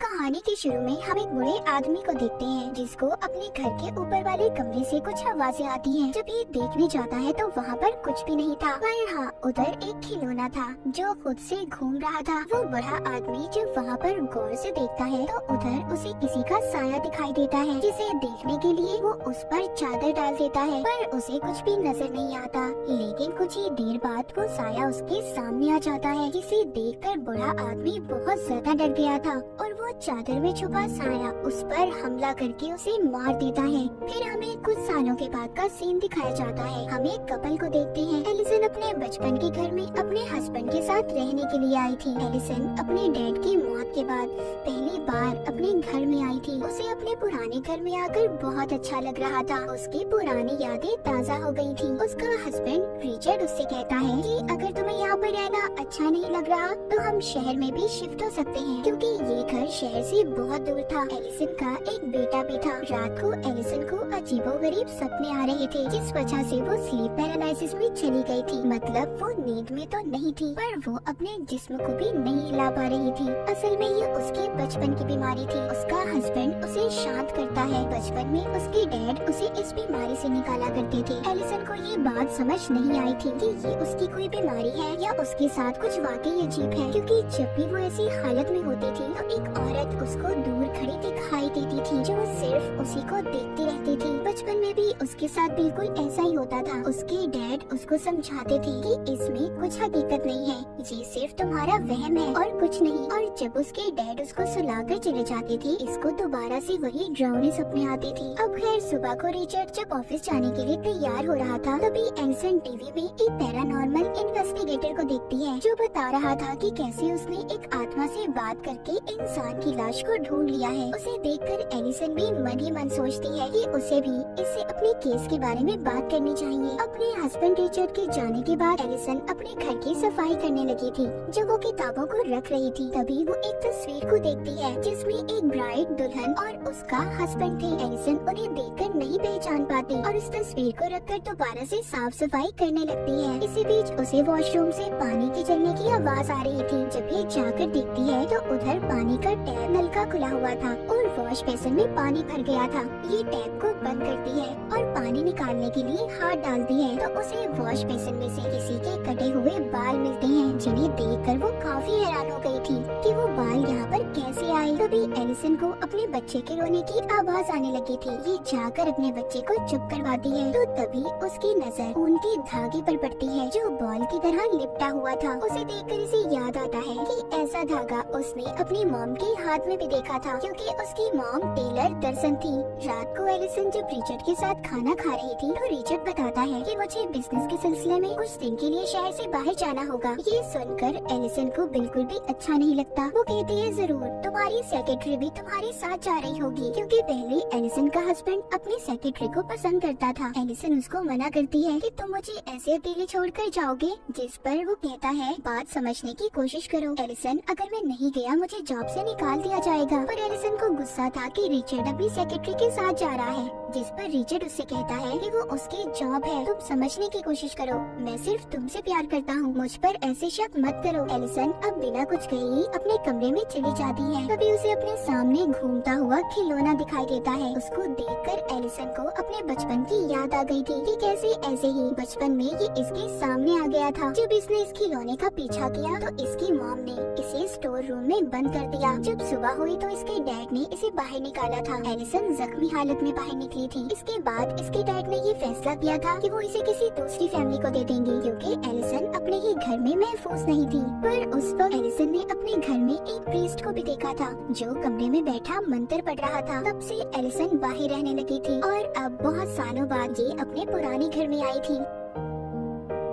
कहानी के शुरू में हम एक बूढ़े आदमी को देखते हैं जिसको अपने घर के ऊपर वाले कमरे से कुछ आवाजें आती हैं। जब ये देखने जाता है तो वहाँ पर कुछ भी नहीं था, पर हाँ उधर एक खिलौना था जो खुद से घूम रहा था। वो बूढ़ा आदमी जब वहाँ पर गौर से देखता है तो उधर उसे किसी का साया दिखाई देता है, जिसे देखने के लिए वो उस पर चादर डाल देता है, पर उसे कुछ भी नजर नहीं आता। लेकिन कुछ ही देर बाद वो साया उसके सामने आ जाता है, जिसे देखकर बूढ़ा आदमी बहुत ज्यादा डर गया था और वो चादर में छुपा साया उस पर हमला करके उसे मार देता है। फिर हमें कुछ सालों के बाद का सीन दिखाया जाता है। हम एक कपल को देखते हैं। एलिसन अपने बचपन के घर में अपने हस्बैंड के साथ रहने के लिए आई थी। एलिसन अपने डैड की मौत के बाद पहली बार अपने घर में आई थी। उसे अपने पुराने घर में आकर बहुत अच्छा लग रहा था। उसकी पुरानी यादें ताज़ा हो गई थी। उसका हस्बैंड रिचर्ड उससे कहता है कि अगर तुम्हें यहाँ पर रहना अच्छा नहीं लग रहा तो हम शहर में भी शिफ्ट हो सकते हैं, क्योंकि ये घर शहर से बहुत दूर था। एलिसन का एक बेटा भी था। रात को एलिसन को अजीबोगरीब सपने आ रहे थे, जिस वजह से वो स्लीप पैरालिसिस में चली गई थी। मतलब वो नींद में तो नहीं थी, पर वो अपने जिस्म को भी नहीं हिला पा रही थी। असल में ये उसके बचपन की बीमारी थी। उसका हस्बैंड उसे शांत करता है। बचपन में उसके डैड उसे इस बीमारी से निकाला करते थे। एलिसन को ये बात समझ नहीं आई थी कि ये उसकी कोई बीमारी है या उसके साथ कुछ वाकई अजीब है, क्योंकि जब भी वो ऐसी हालत में होती थी तो एक औरत उसको दूर खड़ी दिखाई देती थी जो सिर्फ उसी को देखती रहती थी। बचपन में भी उसके साथ बिल्कुल ऐसा ही होता था। उसके डैड उसको समझाते थे कि इसमें कुछ हकीकत नहीं है, ये सिर्फ तुम्हारा वहम है और कुछ नहीं। और जब उसके डैड उसको सुलाकर चले जाते थे, इसको दोबारा से वही डरावनी सपने आती थी। अब खैर सुबह को रिचर्ड जब ऑफिस जाने के लिए तैयार हो रहा था, तभी एलिसन टीवी में एक पैरानॉर्मल इन्वेस्टिगेटर को देखती है जो बता रहा था कि कैसे उसने एक आत्मा से बात करके इंसान की लाश को ढूंढ लिया है। उसे देखकर एलिसन भी मन ही मन सोचती है कि उसे भी इससे अपने केस के बारे में बात करनी चाहिए। अपने हस्बैंड रिचर्ड के जाने के बाद एलिसन अपने घर की सफाई करने लगी थी। जब वो किताबों को रख रही थी, तभी वो एक तस्वीर को देखती है जिसमें एक ब्राइड, दुल्हन और उसका हस्बैंड थे। एलिसन उन्हें देखकर नहीं पहचान पाती और उस तस्वीर को रखकर दोबारा से साफ सफाई करने लगती है। इसी बीच उसे वॉशरूम से पानी के चलने की आवाज आ रही थी। जब ये जाकर देखती है तो उधर पानी का टैप नल का खुला हुआ था और वॉश बेसिन में पानी भर गया था। ये टैप को बंद करती है और पानी निकालने के लिए हाथ डालती है तो उसे वॉश बेसिन में से किसी के कटे हुए बाल मिलते हैं, जिन्हें देखकर वो काफी हैरान हो गई थी कि वो बाल यहाँ पर कैसे आए। तभी एलिसन को अपने बच्चे के रोने की आवाज आने लगी थी। ये जाकर अपने बच्चे को चुप करवाती है तो तभी उसकी नजर उनके धागे पर पड़ती है जो बॉल की तरह लिपटा हुआ था। उसे देखकर इसे याद आता है कि ऐसा धागा उसने अपनी मॉम के हाथ में भी देखा था, क्योंकि उसकी मॉम टेलर दर्शन थी। रात को एलिसन जब रिचर्ड के साथ खाना खा रही थी तो रिचर्ड बताता है कि मुझे बिजनेस के सिलसिले में कुछ दिन के लिए शहर से बाहर जाना होगा। ये सुनकर एलिसन को बिल्कुल भी अच्छा नहीं लगता। वो कहती है जरूर, तुम्हारी सेक्रेटरी भी तुम्हारे साथ जा रही होगी, क्योंकि पहले एलिसन का हस्बैंड अपनी सेक्रेटरी को पसंद करता था। एलिसन उसको मना करती है कि तुम मुझे ऐसे अकेले छोड़कर जाओगे, जिस पर वो कहता है बात समझने की कोशिश करो एलिसन, अगर मैं नहीं गया मुझे जॉब से निकाल दिया जाएगा। पर एलिसन को गुस्सा था कि रिचर्ड अपनी सेक्रेटरी के साथ जा रहा है, जिस पर रिचर्ड उससे कहता है कि वो उसकी जॉब है, तुम समझने की कोशिश करो, मैं सिर्फ तुमसे प्यार करता हूँ, मुझ पर ऐसे शक मत करो। एलिसन अब बिना कुछ कहे ही अपने कमरे में चली जाती है। तभी उसे अपने सामने घूमता हुआ खिलौना दिखाई देता है। उसको देखकर एलिसन को अपने बचपन की याद आ गई थी कि कैसे ऐसे ही बचपन में ये इसके सामने आ गया था। जब इसने इस खिलौने का पीछा किया तो इसकी मॉम ने इसे स्टोर रूम में बंद कर दिया। जब सुबह हुई तो इसके डैड ने इसे बाहर निकाला था। एलिसन जख्मी हालत में बाहर निकली थी। इसके बाद इसके डैड ने ये फैसला किया था कि वो इसे किसी दूसरी फैमिली को दे देंगे, क्योंकि एलिसन अपने ही घर में महफूज नहीं थी। पर उस वक्त एलिसन ने अपने घर में एक प्रीस्ट को भी देखा था जो कमरे में बैठा मंत्र पढ़ रहा था। तब से एलिसन बाहर रहने लगी थी और अब बहुत सालों बाद ये अपने पुराने घर में आई थी।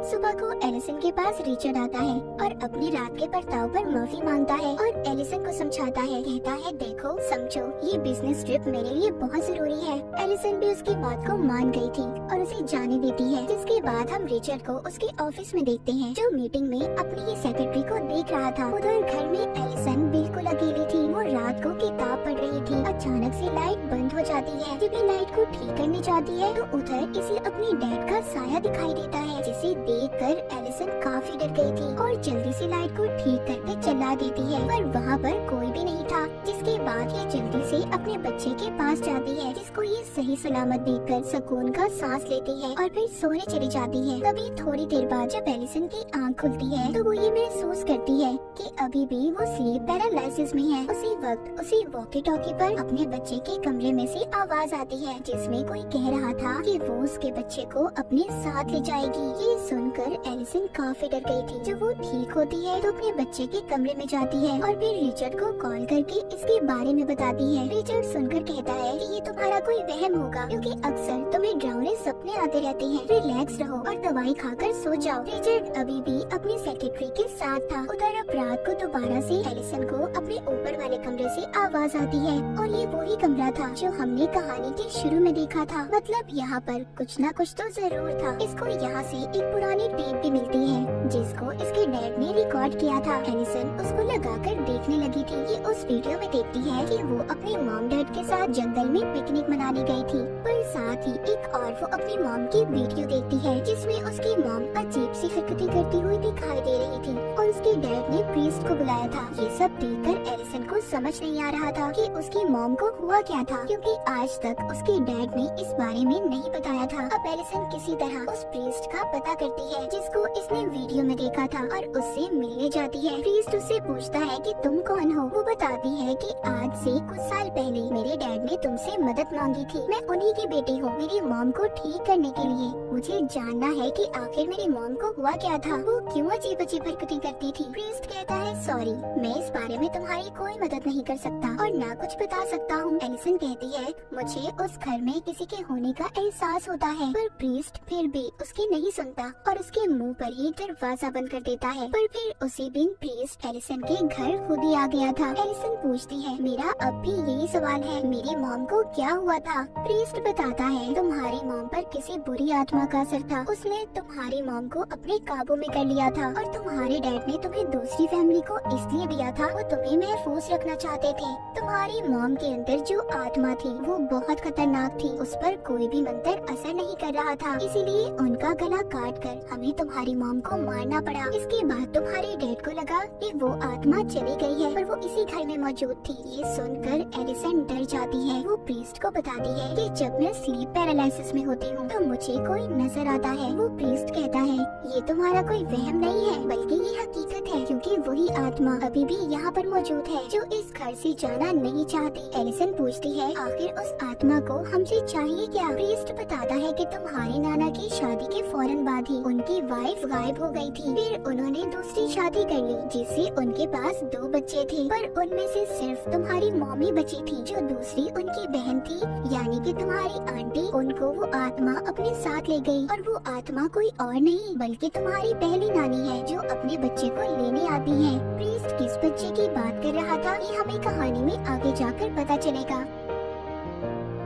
सुबह को एलिसन के पास रिचर्ड आता है और अपनी रात के बर्ताव पर माफी मांगता है और एलिसन को समझाता है। कहता है देखो समझो, ये बिजनेस ट्रिप मेरे लिए बहुत जरूरी है। एलिसन भी उसकी बात को मान गई थी और उसे जाने देती है। जिसके बाद हम रिचर्ड को उसके ऑफिस में देखते हैं, जो मीटिंग में अपनी ही सेक्रेटरी को देख रहा था। उधर घर में एलिसन बिल्कुल अकेली थी। वो रात को किताब पड़ रही थी। अचानक से लाइट बंद हो जाती है। जब ये लाइट को ठीक करने जाती है तो उधर इसे अपने डैड का साया दिखाई देता है, जिसे देखकर एलिसन काफी डर गई थी और जल्दी से लाइट को ठीक करके चला देती है, पर वहाँ पर कोई भी नहीं था। जिसके बाद ये जल्दी से अपने बच्चे के पास जाती है, जिसको ये सही सलामत देखकर सुकून का सांस लेती है और फिर सोने चली जाती है। तभी थोड़ी देर बाद जब एलिसन की आंख खुलती है तो वो ये महसूस करती है कि अभी भी वो स्लीप पैरालिसिस में है। उसी वक्त उसी वॉकी टॉकी पर अपने बच्चे के कमरे में से आवाज आती है, जिसमें कोई कह रहा था कि वो उसके बच्चे को अपने साथ ले जाएगी। ये सुनकर एलिसन काफी डर गई थी। जब वो ठीक होती है तो अपने बच्चे के कमरे में जाती है और फिर रिचर्ड को कॉल करके इसके बारे में बताती है। रिचर्ड सुनकर कहता है कि ये तुम्हारा कोई वहम होगा, क्योंकि अक्सर तुम्हें डरावने सपने आते रहते हैं। रिलैक्स रहो और दवाई खाकर सो जाओ। रिचर्ड अभी भी अपनी सेक्रेटरी के साथ था। उधर अब रात को दोबारा से एलिसन को अपने ऊपर वाले कमरे से आवाज आती है और ये वही कमरा था जो हमने कहानी के शुरू में देखा था। मतलब यहाँ पर कुछ न कुछ तो जरूर था। इसको यहाँ से एक पुरानी टेप भी मिलती है जिसको इसके डैड ने रिकॉर्ड किया था। एलिसन उसको लगाकर देखने लगी थी। ये उस वीडियो में देखती है कि वो अपने मॉम डैड के साथ जंगल में पिकनिक मनाने गई थी, पर साथ ही एक और वो अपनी मॉम की वीडियो देखती है जिसमें उसकी मॉम अजीब सी हरकतें करती हुई दिखाई दे रही थी और उसके डैड ने प्रीस्ट को बुलाया था। ये सब देखकर एलिसन को समझ नहीं आ रहा था कि उसकी मॉम को हुआ क्या था, क्योंकि आज तक उसके डैड ने इस बारे में नहीं बताया था। अब एलिसन किसी तरह उस प्रीस्ट का पता करती है जिसको इसने वीडियो में देखा था और उससे मिलने जाती है। प्रीस्ट उससे पूछता है कि तुम कौन हो। वो बताती है कि आज से कुछ साल पहले मेरे डैड ने तुमसे मदद मांगी थी। मैं उन्हीं की बेटी हूँ। मेरी मॉम को ठीक करने के लिए मुझे जानना है कि आखिर मेरी मॉम को हुआ क्या था, वो क्यों अजीब अजीब हरकतें करती थी। प्रीस्ट कहता है सॉरी, मैं इस बारे में तुम्हारी कोई मदद नहीं कर सकता और ना कुछ बता सकता हूँ। एलिसन कहती है मुझे उस घर में किसी के होने का एहसास होता है, पर प्रीस्ट फिर भी उसकी नहीं सुनता और उसके मुंह पर ही दरवाजा बंद कर देता है। पर फिर उसी दिन प्रीस्ट एलिसन के घर खुद ही आ गया था। एलिसन पूछती है मेरा अब भी यही सवाल है, मेरी मॉम को क्या हुआ था। प्रीस्ट बताता है तुम्हारी मॉम पर किसी बुरी आत्मा का असर था। उसने तुम्हारी मॉम को अपने काबू में कर लिया था और तुम्हारे डैड ने तुम्हें दूसरी फैमिली को इसलिए दिया था, वो तुम्हें महफूज रखना चाहते थे। तुम्हारी मॉम के अंदर जो आत्मा थी वो बहुत खतरनाक थी। उस पर कोई भी मंत्र असर नहीं कर रहा था, इसीलिए उनका गला काट कर हमें तुम्हारी मॉम को मारना पड़ा। इसके बाद तुम्हारे डैड को लगा कि वो आत्मा चली गई है, पर वो इसी घर में मौजूद थी। ये सुनकर एलिसन डर जाती है। वो प्रीस्ट को बताती है कि जब मैं स्लीप पैरालिसिस में होती हूँ तो मुझे कोई नजर आता है। वो प्रीस्ट कहता है ये तुम्हारा कोई वहम नहीं है, बल्कि ये हकीकत है, क्योंकि वही आत्मा अभी भी यहाँ पर मौजूद है जो इस घर से जाना नहीं चाहती। एलिसन पूछती है आखिर उस आत्मा को हमसे चाहिए क्या। प्रीस्ट बताता है कि तुम्हारी नाना की शादी के फौरन बाद ही उनकी वाइफ गायब हो गई थी। फिर उन्होंने दूसरी शादी कर ली जिससे उनके पास 2 बच्चे थे, पर उनमें से सिर्फ तुम्हारी मॉमी बची थी। जो दूसरी उनकी बहन थी यानी कि तुम्हारी आंटी, उनको वो आत्मा अपने साथ ले गई और वो आत्मा कोई और नहीं बल्कि तुम्हारी पहली नानी है जो अपने बच्चे को लेने आती है। प्रीस्ट किस बच्चे की बात कर रहा था ये हमें कहानी में आगे जाकर पता चलेगा।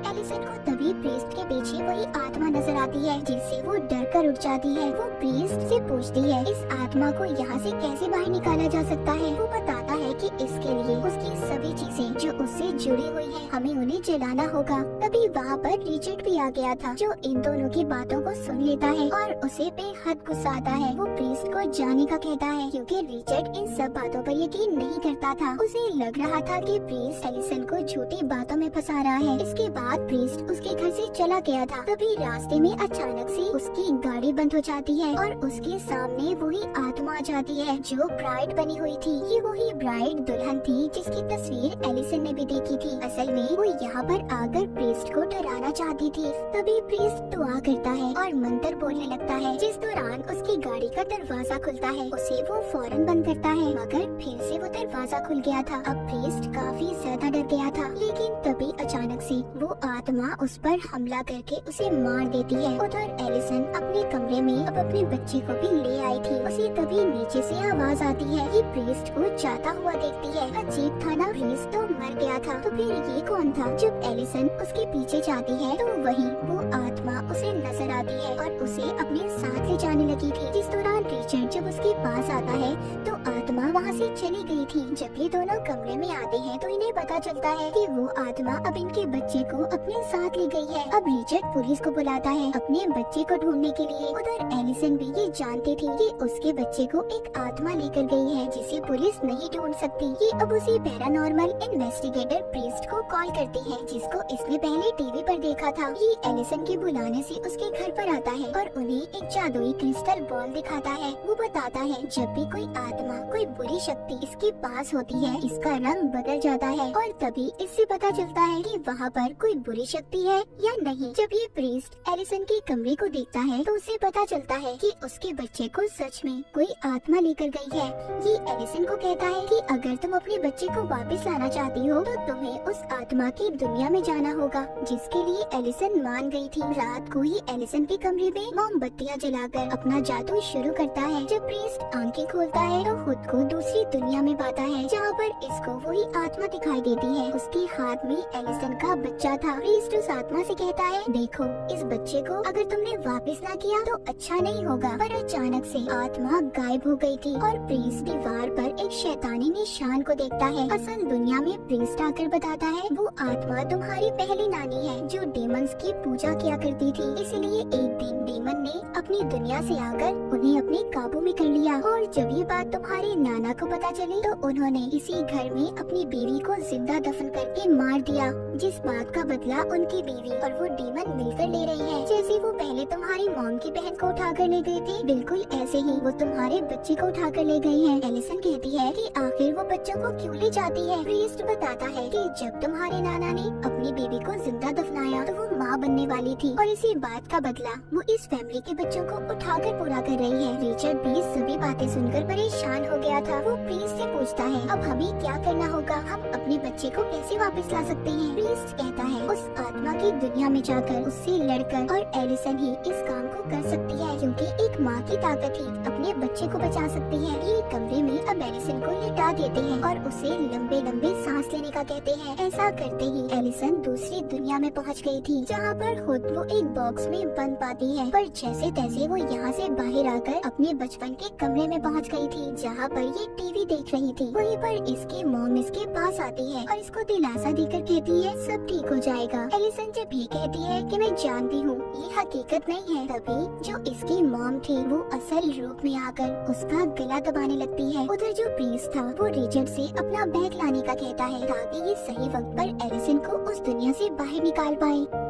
एलिसन को तभी प्रीस्ट के पीछे वही आत्मा नजर आती है जिससे वो डर कर उठ जाती है। वो प्रीस्ट से पूछती है इस आत्मा को यहाँ से कैसे बाहर निकाला जा सकता है। वो बताता है कि इसके लिए उसकी सभी चीजें जो उससे जुड़ी हुई हैं हमें उन्हें जलाना होगा। तभी वहाँ पर रिचर्ड भी आ गया था जो इन दोनों की बातों को सुन लेता है और उसे बेहद गुस्सा आता है। वो प्रीस्ट को जाने का कहता है क्योंकि रिचर्ड इन सब बातों पर यकीन नहीं करता था। उसे लग रहा था कि प्रीस्ट एलिसन को झूठी बातों में फंसा रहा है। इसके बाद प्रीस्ट उसके घर से चला गया था। तभी रास्ते में अचानक से उसकी गाड़ी बंद हो जाती है और उसके सामने वही आत्मा आ जाती है जो ब्राइड बनी हुई थी। ये वही ब्राइड दुल्हन थी जिसकी तस्वीर एलिसन ने भी देखी थी। असल में वो यहाँ पर आकर प्रीस्ट को डराना चाहती थी। तभी प्रीस्ट दुआ करता है और मंत्र बोलने लगता है, जिस दौरान उसकी गाड़ी का दरवाजा खुलता है। उसे वो फौरन बंद करता है मगर फिर से वो दरवाजा खुल गया था। अब प्रीस्ट काफी ज्यादा डर गया था, लेकिन तभी अचानक से वो आत्मा उस पर हमला करके उसे मार देती है। उधर एलिसन अपने कमरे में अब अपने बच्चे को भी ले आई थी। उसे तभी नीचे से आवाज आती है। ये प्रीस्ट को जाता हुआ देखती है। अजीब था ना, प्रीस्ट तो मर गया था, तो फिर ये कौन था। जब एलिसन उसके पीछे जाती है तो वहीं वो आत्मा उसे नजर आती है और उसे अपने साथ ले जाने लगी थी। जिस दौरान रिचर्ड जब उसके पास आता है तो आत्मा वहाँ से चली गई थी। जब ये दोनों कमरे में आते हैं तो इन्हें पता चलता है कि वो आत्मा अब इनके बच्चे को अपने साथ ले गई है। अब रिचर्ड पुलिस को बुलाता है अपने बच्चे को ढूंढने के लिए। उधर एलिसन भी ये जानती थी कि उसके बच्चे को एक आत्मा लेकर गई है जिसे पुलिस नहीं ढूंढ सकती। ये अब उसी पैरानॉर्मल इन्वेस्टिगेटर प्रीस्ट को कॉल करती है जिसको इसने पहले टीवी पर देखा था। ये एलिसन के बुलाने से उसके घर पर आता है और उन्हें एक जादुई क्रिस्टल बॉल दिखाता है। वो बताता है जब भी कोई आत्मा, कोई बुरी शक्ति इसके पास होती है इसका रंग बदल जाता है और तभी इससे पता चलता है कि वहाँ पर कोई बुरी शक्ति है या नहीं। जब ये प्रीस्ट एलिसन के कमरे को देखता है तो उसे पता चलता है कि उसके बच्चे को सच में कोई आत्मा लेकर गई है। ये एलिसन को कहता है कि अगर तुम अपने बच्चे को वापस लाना चाहती हो तो तुम्हें उस आत्मा की दुनिया में जाना होगा, जिसके लिए एलिसन मान गई थी। रात को ही एलिसन के कमरे में मोमबत्तियां जलाकर अपना जादू शुरू करता है। जब प्रीस्ट आंखें खोलता है तो खुद को दूसरी दुनिया में पाता है जहाँ पर इसको वही आत्मा दिखाई देती है। उसके हाथ में एलिसन का बच्चा था। प्रीस्ट उस आत्मा से कहता है, देखो इस बच्चे को अगर तुमने वापस ना किया तो अच्छा नहीं होगा। पर अचानक से आत्मा गायब हो गई थी और प्रीस्ट दीवार पर एक शैतानी निशान को देखता है। असल दुनिया में प्रीस्ट आकर बताता है वो आत्मा तुम्हारी पहली नानी है जो डेमंस की पूजा किया करती थी। इसलिए एक दिन डेमन ने अपनी दुनिया से आकर उन्हें अपने काबू में कर लिया और जब ये बात तुम्हारे नाना को पता चली तो उन्होंने इसी घर में अपनी बीवी को जिंदा दफन करके मार दिया, जिस बात का बदला उनकी बीवी और वो डेमन मिलकर ले रही है। जैसे वो पहले तुम्हारी मॉम की बहन को उठाकर ले गए थे, बिल्कुल ऐसे ही वो तुम्हारे बच्चे को उठाकर ले गई है। एलिसन कहती है कि आखिर वो बच्चों को क्यों ले जाती है। प्रीस्ट बताता है कि जब तुम्हारे नाना ने अपनी बीवी को जिंदा दफनाया तो वो माँ बनने वाली थी और इसी बात का बदला वो इस फैमिली के बच्चों को उठाकर पूरा कर रही है। रिचर्ड भी सभी बातें सुनकर परेशान हो गया था। वो प्रीस्ट से पूछता है अब हमें क्या करना होगा, हम अपने बच्चे को कैसे वापस ला सकते हैं। प्रीस्ट कहता है उस आत्मा की दुनिया में जाकर उससे लड़कर और एलिसन ही इस काम को कर सकती है क्योंकि एक माँ की ताकत ही अपने बच्चे को बचा सकती है। ये कमरे में अब एलिसन को लिटा देते हैं और उसे लंबे लंबे सांस लेने का कहते हैं। ऐसा करते ही एलिसन दूसरी दुनिया में पहुँच गई थी जहाँ पर खुद वो एक बॉक्स में बंद पाती है। पर जैसे तैसे वो यहाँ से बाहर आकर अपने बचपन के कमरे में पहुँच गई थी जहाँ पर ये टीवी देख रही थी। वहीं पर इसकी मॉम इसके पास आती है और इसको दिलासा देकर कहती है सब ठीक हो जाएगा। एलिसन जब ये कहती है कि मैं जानती हूँ ये हकीकत नहीं है, तभी जो इसकी मॉम थी वो असल रूप में आकर उसका गला दबाने लगती है। उधर जो प्रीस्ट था वो रिचर्ड से अपना बैग लाने का कहता है ताकि ये सही वक्त पर एलिसन को उस दुनिया से बाहर निकाल पाए।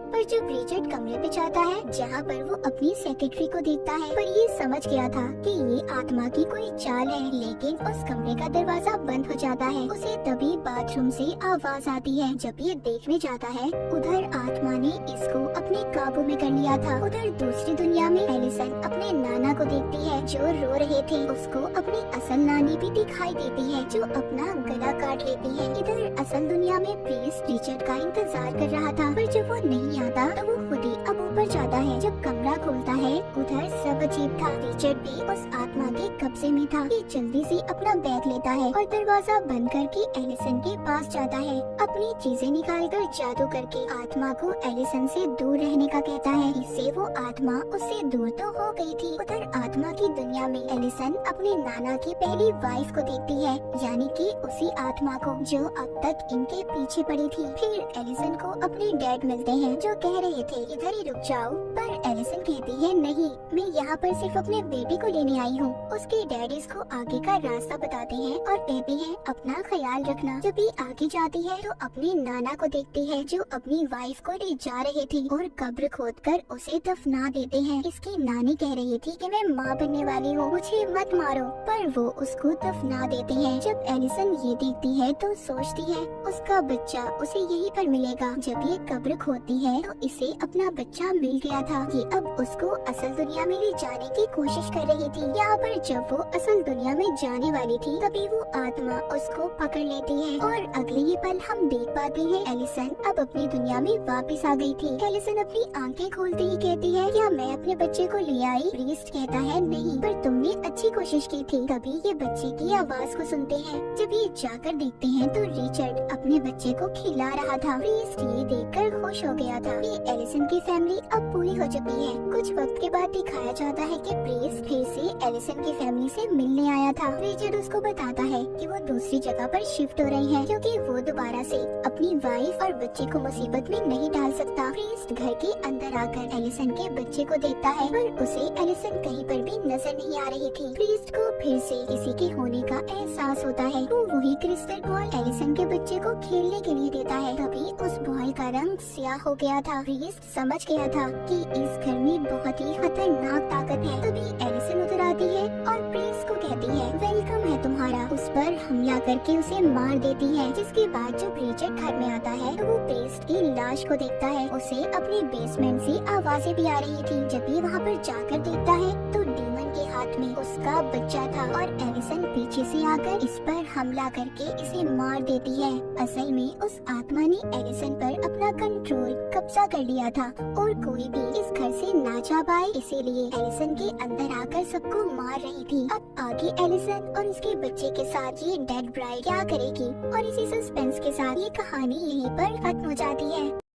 पर जब रिचर्ड कमरे पे जाता है जहाँ पर वो अपनी सेक्रेटरी को देखता है, पर ये समझ गया था कि ये आत्मा की कोई चाल है, लेकिन उस कमरे का दरवाजा बंद हो जाता है। उसे तभी बाथरूम से आवाज आती है। जब ये देखने जाता है उधर आत्मा ने इसको अपने काबू में कर लिया था। उधर दूसरी दुनिया में एलिसन अपने नाना को देखती है जो रो रहे थे। उसको अपनी असल नानी भी दिखाई देती है जो अपना गला काट लेती है। इधर असल दुनिया में प्रीस्ट रिचर्ड का इंतजार कर रहा था, पर जब वो नहीं आता तो वो खुद ही अब ऊपर जाता है। जब कमरा खोलता है उधर सब अजीब था। रिचर्ड भी उस आत्मा के कब्जे में था। ये जल्दी से अपना बैग लेता है और दरवाजा बंद करके एलिसन के पास जाता है। अपनी चीजें निकालकर जादू करके आत्मा को एलिसन से दूर रहने का कहता है। इससे वो आत्मा उससे दूर तो हो गई थी। उधर आत्मा की दुनिया में एलिसन अपने नाना की पहली वाइफ को देखती है, यानी कि उसी आत्मा को जो अब तक इनके पीछे पड़ी थी। फिर एलिसन को अपने डैड मिलते हैं जो कह रहे थे इधर ही रुक जाओ, पर एलिसन कहती है नहीं, मैं यहाँ पर सिर्फ अपने बेटे को लेने आई हूँ। उसके डैड इसको आगे का रास्ता बताते हैं और कहते हैं अपना ख्याल रखना। जब ये आगे जाती है तो अपने नाना को देखती है जो अपनी वाइफ को ले जा रहे थे और कब्र खोदकर उसे दफना देते हैं। इसकी नानी कह रही थी कि मैं माँ बनने वाली हूँ, मुझे मत मारो, पर वो उसको दफना देते हैं। जब एलिसन ये देखती है तो सोचती है उसका बच्चा उसे यहीं पर मिलेगा। जब ये कब्र खोदती है तो इसे अपना बच्चा मिल गया था। ये अब उसको असल दुनिया में ले जाने की कोशिश कर रही थी। यहाँ पर जब वो असल दुनिया में जाने वाली थी तभी वो आत्मा उसको पकड़ लेती है और अगले ही पल हम देख पाते हैं एलिसन अब अपनी दुनिया में वापस आ गई थी। एलिसन अपनी आंखें खोलते ही कहती है क्या मैं अपने बच्चे को ले आई? प्रीस्ट कहता है नहीं, पर तुमने अच्छी कोशिश की थी। तभी ये बच्चे की आवाज को सुनते हैं। जब ये जाकर देखते हैं तो रिचर्ड अपने बच्चे को खिला रहा था। प्रीस्ट ये देखकर खुश हो गया था कि एलिसन की फैमिली अब पूरी हो चुकी है। कुछ वक्त के बाद दिखाया जाता है कि प्रीस्ट फिर से एलिसन की फैमिली से मिलने आया था। रिचर्ड उसको बताता है कि वो दूसरी जगह पर शिफ्ट हो रही है क्योंकि वो दोबारा से अपनी वाइफ और बच्चे को मुसीबत में नहीं डाल सकता। प्रीस्ट घर के अंदर आकर एलिसन के बच्चे को देखता है पर उसे एलिसन कहीं पर भी नजर नहीं आ रही थी। प्रीस्ट को फिर से किसी के होने का एहसास होता है। वो वही क्रिस्टल बॉल एलिसन के बच्चे को खेलने के लिए देता है। तभी उस बॉल का रंग स्याह हो गया था। प्रीस्ट समझ गया था कि इस घर में बहुत ही खतरनाक ताकत है। तभी एलिसन उतर आती है और प्रीस्ट को कहती है वेलकम है तुम्हारा। उस पर हमला करके उसे मार देती है। जिसके बाद जब रिचर्ड घर में आता है तो वो प्रीस्ट की लाश को देखता है। उसे अपने बेसमेंट से आवाजें भी आ रही थी। जब भी वहाँ पर जाकर देखता है तो डीमन के हाथ में उसका बच्चा था और एलिसन पीछे से आकर इस पर हमला करके इसे मार देती है। असल में उस आत्मा ने एलिसन पर अपना कंट्रोल कब्जा कर लिया था और कोई भी इस घर से ना जा पाए, इसीलिए एलिसन के अंदर आकर सबको मार रही थी। अब आगे एलिसन और उसके बच्चे के साथ ये डेड ब्राइड क्या करेगी और इसी सस्पेंस के साथ ये कहानी यहीं पर खत्म हो जाती है।